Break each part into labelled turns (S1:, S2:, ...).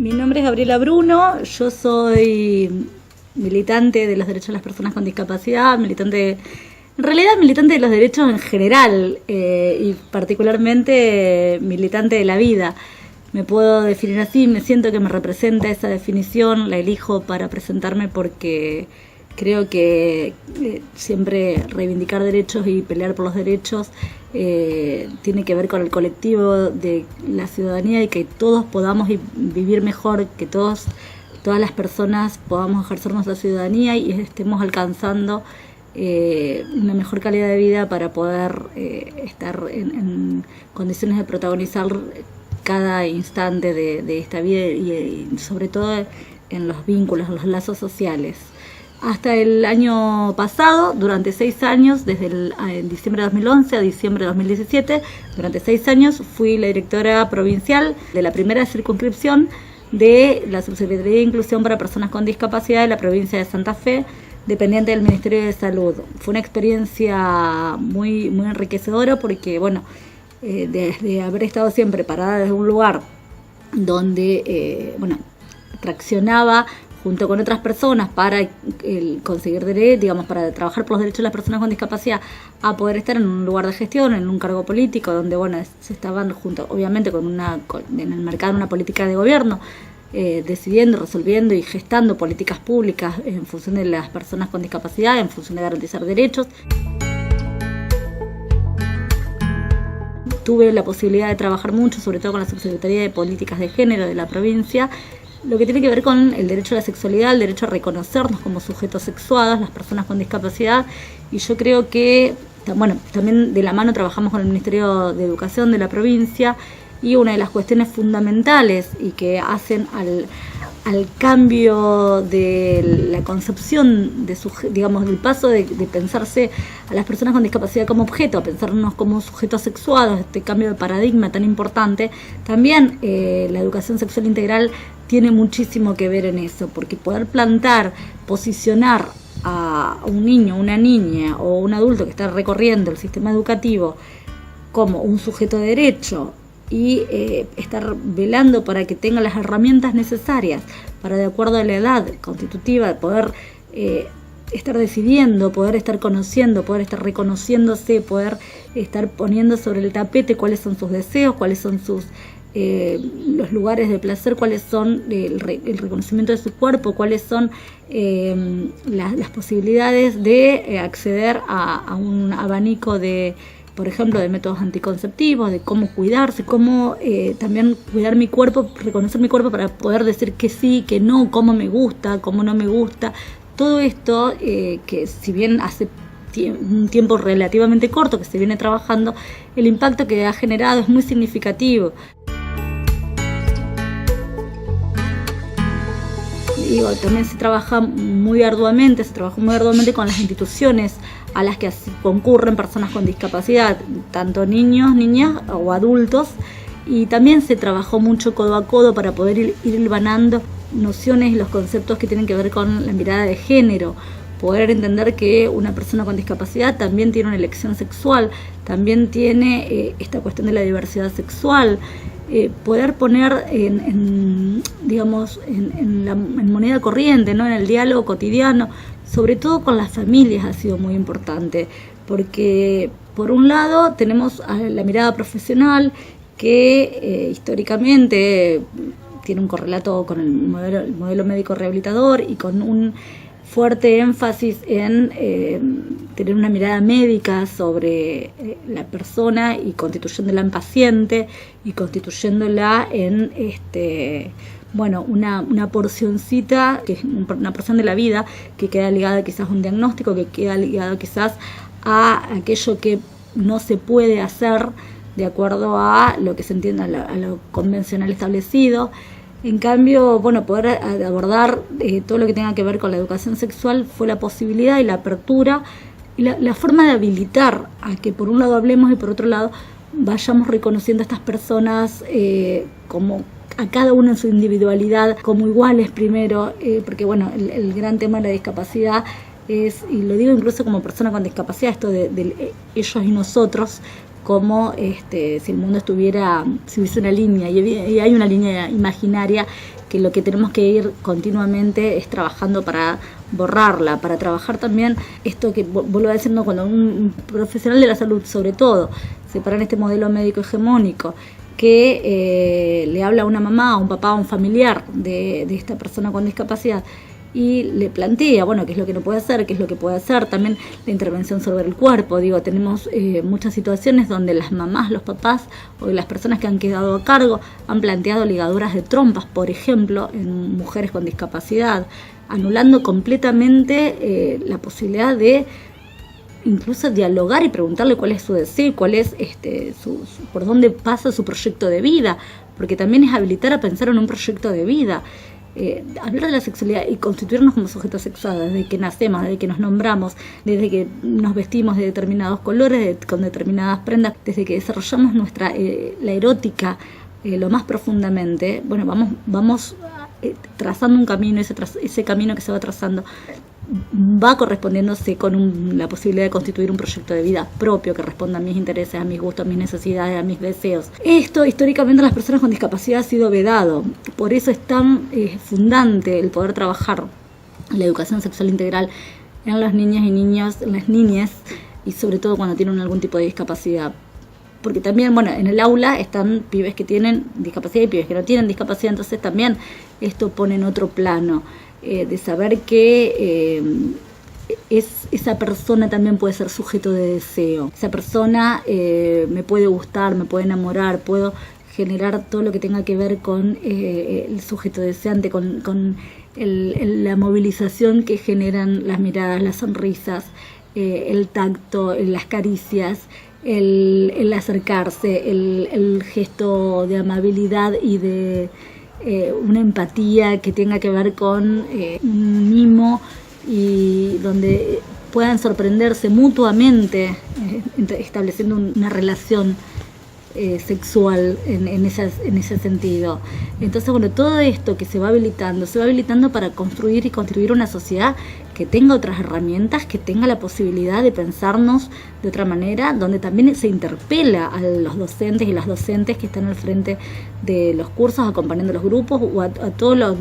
S1: Mi nombre es Gabriela Bruno, yo soy militante de los derechos de las personas con discapacidad, militante de los derechos en general y particularmente militante de la vida. Me puedo definir así, me siento que me representa esa definición, la elijo para presentarme porque creo que siempre reivindicar derechos y pelear por los derechos tiene que ver con el colectivo de la ciudadanía y que todos podamos vivir mejor, que todas las personas podamos ejercer nuestra ciudadanía y estemos alcanzando una mejor calidad de vida para poder estar en condiciones de protagonizar cada instante de esta vida y sobre todo en los vínculos, en los lazos sociales. Hasta el año pasado, durante 6 años, desde diciembre de 2011 a diciembre de 2017, durante 6 años fui la directora provincial de la primera circunscripción de la Subsecretaría de Inclusión para Personas con Discapacidad de la provincia de Santa Fe, dependiente del Ministerio de Salud. Fue una experiencia muy, muy enriquecedora porque, desde haber estado siempre parada desde un lugar donde, traccionaba junto con otras personas para conseguir derechos, para trabajar por los derechos de las personas con discapacidad, a poder estar en un lugar de gestión, en un cargo político, donde se estaban junto, obviamente, en el mercado una política de gobierno, decidiendo, resolviendo y gestando políticas públicas en función de las personas con discapacidad, en función de garantizar derechos. Tuve la posibilidad de trabajar mucho, sobre todo con la Subsecretaría de Políticas de Género de la provincia, lo que tiene que ver con el derecho a la sexualidad, el derecho a reconocernos como sujetos sexuados, las personas con discapacidad, y yo creo que, también de la mano trabajamos con el Ministerio de Educación de la provincia, y una de las cuestiones fundamentales y que hacen al cambio de la concepción del paso de pensarse a las personas con discapacidad como objeto, a pensarnos como sujetos sexuados, este cambio de paradigma tan importante, también la educación sexual integral tiene muchísimo que ver en eso, porque poder posicionar a un niño, una niña o un adulto que está recorriendo el sistema educativo como un sujeto de derecho y estar velando para que tenga las herramientas necesarias para, de acuerdo a la edad constitutiva, poder estar decidiendo, poder estar conociendo, poder estar reconociéndose, poder estar poniendo sobre el tapete cuáles son sus deseos, cuáles son los lugares de placer, cuáles son el reconocimiento de su cuerpo, cuáles son las posibilidades de acceder a un abanico por ejemplo, de métodos anticonceptivos, de cómo cuidarse, cómo también cuidar mi cuerpo, reconocer mi cuerpo para poder decir que sí, que no, cómo me gusta, cómo no me gusta. Todo esto que si bien hace un tiempo relativamente corto que se viene trabajando, el impacto que ha generado es muy significativo. También se trabajó muy arduamente con las instituciones a las que concurren personas con discapacidad, tanto niños, niñas o adultos, y también se trabajó mucho codo a codo para poder ir hilvanando nociones y los conceptos que tienen que ver con la mirada de género, poder entender que una persona con discapacidad también tiene una elección sexual, también tiene esta cuestión de la diversidad sexual, poder poner en moneda corriente, ¿no? En el diálogo cotidiano, sobre todo con las familias, ha sido muy importante, porque por un lado tenemos la mirada profesional que históricamente tiene un correlato con el modelo médico rehabilitador y con un fuerte énfasis en tener una mirada médica sobre la persona y constituyéndola en paciente y constituyéndola en una porcioncita, que es una porción de la vida que queda ligada quizás a un diagnóstico, que queda ligada quizás a aquello que no se puede hacer de acuerdo a lo que se entiende, a lo convencional establecido. En cambio, poder abordar todo lo que tenga que ver con la educación sexual fue la posibilidad y la apertura y la forma de habilitar a que por un lado hablemos y por otro lado vayamos reconociendo a estas personas como a cada uno en su individualidad, como iguales primero, porque el gran tema de la discapacidad es, y lo digo incluso como persona con discapacidad, esto de ellos y nosotros, como si el mundo si hubiese una línea, y hay una línea imaginaria que lo que tenemos que ir continuamente es trabajando para borrarla, para trabajar también esto que vuelvo a decir, ¿no? Cuando un profesional de la salud, sobre todo, se para en este modelo médico hegemónico, que le habla a una mamá, a un papá, a un familiar de esta persona con discapacidad y le plantea, bueno, qué es lo que no puede hacer, qué es lo que puede hacer, también la intervención sobre el cuerpo. Digo, tenemos muchas situaciones donde las mamás, los papás o las personas que han quedado a cargo han planteado ligaduras de trompas, por ejemplo, en mujeres con discapacidad, anulando completamente la posibilidad de incluso dialogar y preguntarle cuál es su deseo, cuál es por dónde pasa su proyecto de vida, porque también es habilitar a pensar en un proyecto de vida. Hablar de la sexualidad y constituirnos como sujetos sexuados desde que nacemos, desde que nos nombramos, desde que nos vestimos de determinados colores, con determinadas prendas, desde que desarrollamos la erótica lo más profundamente. Bueno, vamos trazando un camino, ese camino que se va trazando va correspondiéndose con la posibilidad de constituir un proyecto de vida propio que responda a mis intereses, a mis gustos, a mis necesidades, a mis deseos. Esto históricamente a las personas con discapacidad ha sido vedado, por eso es tan fundante el poder trabajar la educación sexual integral en las niñas y niños, en las niñas, y sobre todo cuando tienen algún tipo de discapacidad. Porque también, bueno, en el aula están pibes que tienen discapacidad y pibes que no tienen discapacidad, entonces también esto pone en otro plano. De saber que esa persona también puede ser sujeto de deseo. Esa persona me puede gustar, me puede enamorar, puedo generar todo lo que tenga que ver con el sujeto deseante, con la movilización que generan las miradas, las sonrisas, el tacto, las caricias, el acercarse, el gesto de amabilidad y de una empatía que tenga que ver con un mimo y donde puedan sorprenderse mutuamente, estableciendo una relación sexual en ese sentido. Entonces, bueno, todo esto que se va habilitando para construir y contribuir una sociedad que tenga otras herramientas, que tenga la posibilidad de pensarnos de otra manera, donde también se interpela a los docentes y las docentes que están al frente de los cursos, acompañando los grupos, o a todos los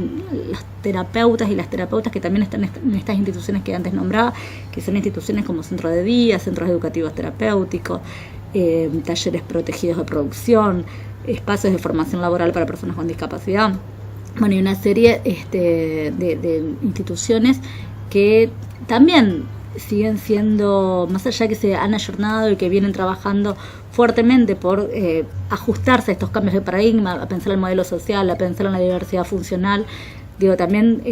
S1: terapeutas y las terapeutas que también están en estas instituciones que antes nombraba, que son instituciones como centros de día, centros educativos terapéuticos, talleres protegidos de producción, espacios de formación laboral para personas con discapacidad. Bueno, y una serie de instituciones que también siguen siendo, más allá que se han ayornado y que vienen trabajando fuertemente por ajustarse a estos cambios de paradigma, a pensar el modelo social, a pensar en la diversidad funcional. Digo, también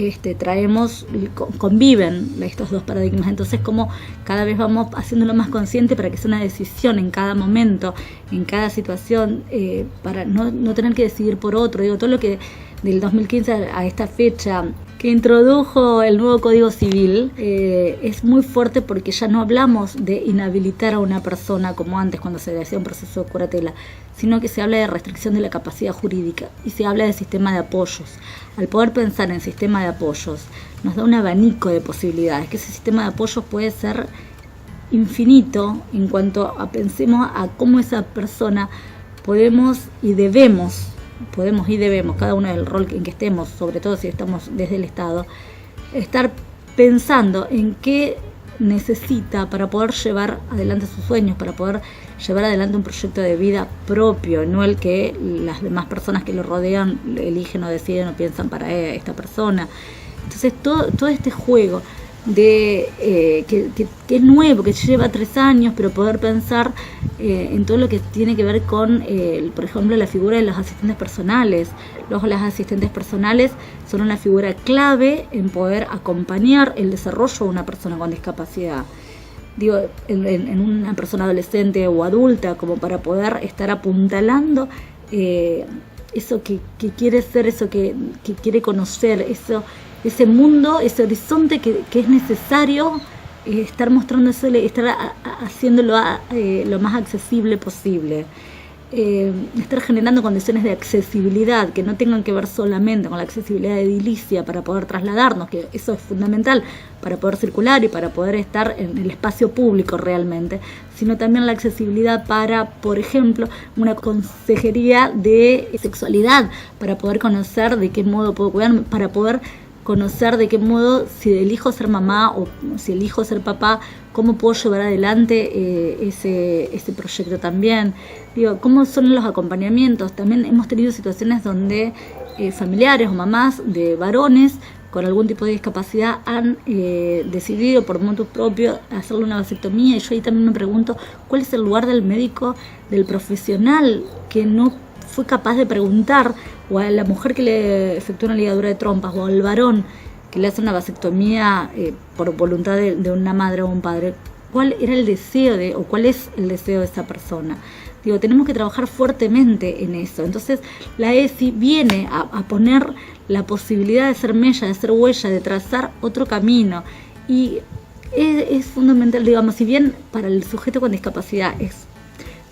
S1: conviven estos dos paradigmas, entonces como cada vez vamos haciéndolo más consciente para que sea una decisión en cada momento, en cada situación, para no tener que decidir por otro. Digo, todo lo que del 2015 a esta fecha que introdujo el nuevo Código Civil es muy fuerte, porque ya no hablamos de inhabilitar a una persona como antes cuando se hacía un proceso de curatela, sino que se habla de restricción de la capacidad jurídica y se habla de sistema de apoyos. Al poder pensar en sistema de apoyos nos da un abanico de posibilidades, que ese sistema de apoyos puede ser infinito en cuanto a pensemos a cómo esa persona podemos y debemos, cada uno del rol en que estemos, sobre todo si estamos desde el Estado, estar pensando en qué necesita para poder llevar adelante sus sueños, para poder llevar adelante un proyecto de vida propio, no el que las demás personas que lo rodean eligen o deciden o piensan para esta persona. Entonces todo este juego de que es nuevo, que lleva 3 años, pero poder pensar en todo lo que tiene que ver con, por ejemplo, la figura de los asistentes personales. Las asistentes personales son una figura clave en poder acompañar el desarrollo de una persona con discapacidad. Digo, en una persona adolescente o adulta, como para poder estar apuntalando eso que quiere ser, eso que quiere conocer, ese mundo, ese horizonte que es necesario estar mostrándose, estar haciéndolo lo más accesible posible. estar generando condiciones de accesibilidad que no tengan que ver solamente con la accesibilidad edilicia para poder trasladarnos, que eso es fundamental para poder circular y para poder estar en el espacio público realmente, sino también la accesibilidad para, por ejemplo, una consejería de sexualidad, para poder conocer de qué modo puedo cuidarme, para poder conocer de qué modo, si elijo ser mamá o si elijo ser papá, cómo puedo llevar adelante ese proyecto también. Digo, cómo son los acompañamientos. También hemos tenido situaciones donde familiares o mamás de varones con algún tipo de discapacidad han decidido por motus propio hacerle una vasectomía, y yo ahí también me pregunto cuál es el lugar del médico, del profesional que no fue capaz de preguntar, o a la mujer que le efectúa una ligadura de trompas, o al varón que le hace una vasectomía por voluntad de una madre o un padre, cuál era el deseo o cuál es el deseo de esa persona. Digo, tenemos que trabajar fuertemente en eso. Entonces la ESI viene a poner la posibilidad de ser mella, de ser huella, de trazar otro camino, y es fundamental, digamos, si bien para el sujeto con discapacidad es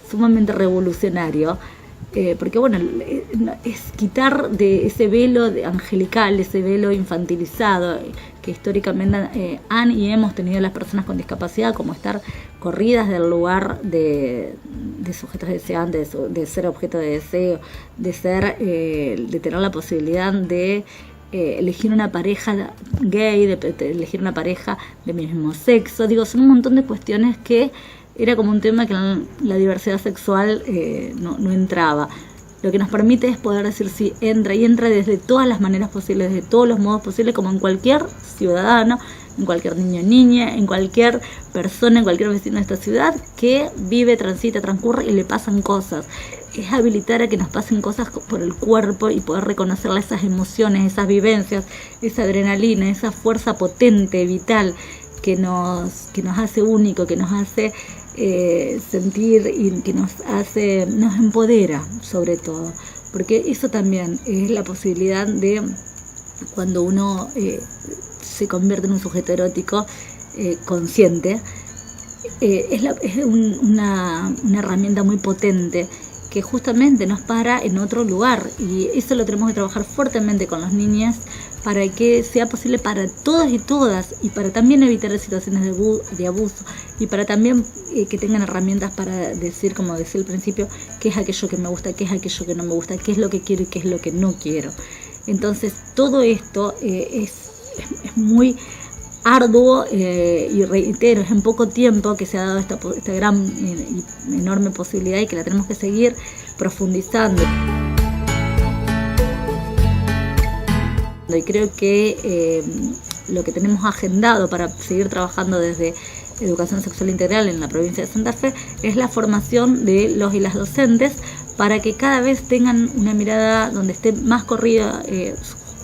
S1: sumamente revolucionario, porque bueno, es quitar de ese velo angelical, ese velo infantilizado que históricamente han y hemos tenido las personas con discapacidad, como estar corridas del lugar de sujetos deseantes, de ser objeto de deseo, de tener la posibilidad de elegir una pareja gay, de elegir una pareja de mismo sexo. Digo, son un montón de cuestiones que era como un tema que la diversidad sexual no entraba. Lo que nos permite es poder decir sí, entra, y entra desde todas las maneras posibles, de todos los modos posibles, como en cualquier ciudadano, en cualquier niño o niña, en cualquier persona, en cualquier vecino de esta ciudad que vive, transita, transcurre y le pasan cosas. Es habilitar a que nos pasen cosas por el cuerpo y poder reconocer esas emociones, esas vivencias, esa adrenalina, esa fuerza potente, vital, que nos hace único, que nos hace sentir y que nos empodera sobre todo, porque eso también es la posibilidad de cuando uno se convierte en un sujeto erótico consciente, es una herramienta muy potente que justamente nos para en otro lugar, y eso lo tenemos que trabajar fuertemente con las niñas para que sea posible para todas y todas, y para también evitar situaciones de abuso, y para también que tengan herramientas para decir, como decía al principio, qué es aquello que me gusta, qué es aquello que no me gusta, qué es lo que quiero y qué es lo que no quiero. Entonces todo esto es muy arduo, y reitero, es en poco tiempo que se ha dado esta gran y enorme posibilidad, y que la tenemos que seguir profundizando. Y creo que lo que tenemos agendado para seguir trabajando desde Educación Sexual Integral en la provincia de Santa Fe es la formación de los y las docentes, para que cada vez tengan una mirada donde esté más corrida,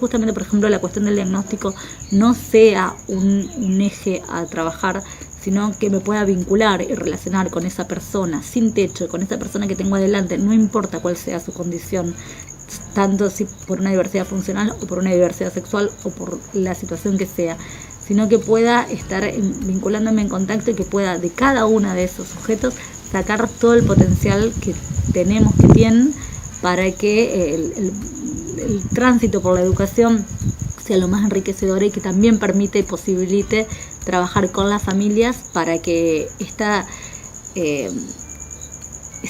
S1: justamente, por ejemplo, la cuestión del diagnóstico no sea un eje a trabajar, sino que me pueda vincular y relacionar con esa persona sin techo, con esa persona que tengo adelante, no importa cuál sea su condición, tanto si por una diversidad funcional o por una diversidad sexual o por la situación que sea, sino que pueda estar vinculándome en contacto, y que pueda de cada uno de esos sujetos sacar todo el potencial que tenemos, que tienen, para que el tránsito por la educación sea lo más enriquecedor, y que también permite y posibilite trabajar con las familias para que esta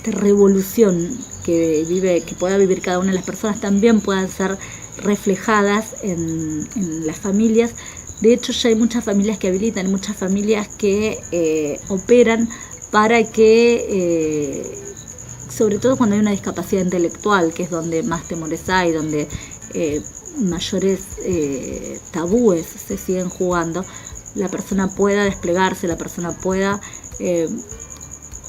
S1: revolución que pueda vivir cada una de las personas también puedan ser reflejadas en las familias. De hecho, ya hay muchas familias que habilitan, muchas familias que operan para que, sobre todo cuando hay una discapacidad intelectual, que es donde más temores hay, donde mayores tabúes se siguen jugando, la persona pueda desplegarse, la persona pueda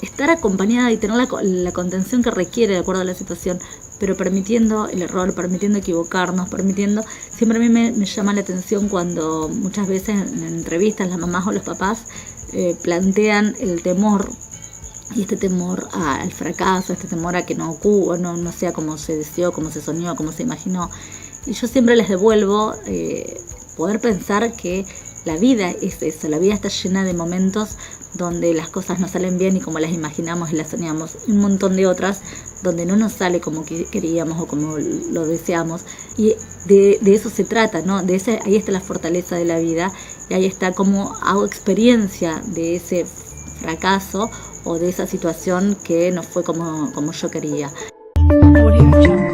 S1: estar acompañada y tener la contención que requiere de acuerdo a la situación, pero permitiendo el error, permitiendo equivocarnos, permitiendo... Siempre a mí me llama la atención cuando muchas veces en entrevistas las mamás o los papás plantean el temor, y este temor al fracaso, este temor a que no ocurra, no sea como se deseó, como se soñó, como se imaginó. Y yo siempre les devuelvo poder pensar que la vida es eso, la vida está llena de momentos donde las cosas no salen bien y como las imaginamos y las soñamos, un montón de otras donde no nos sale como queríamos o como lo deseamos, y de eso se trata, ¿no? Ahí está la fortaleza de la vida, y ahí está cómo hago experiencia de ese fracaso o de esa situación que no fue como yo quería. Audio Jungle.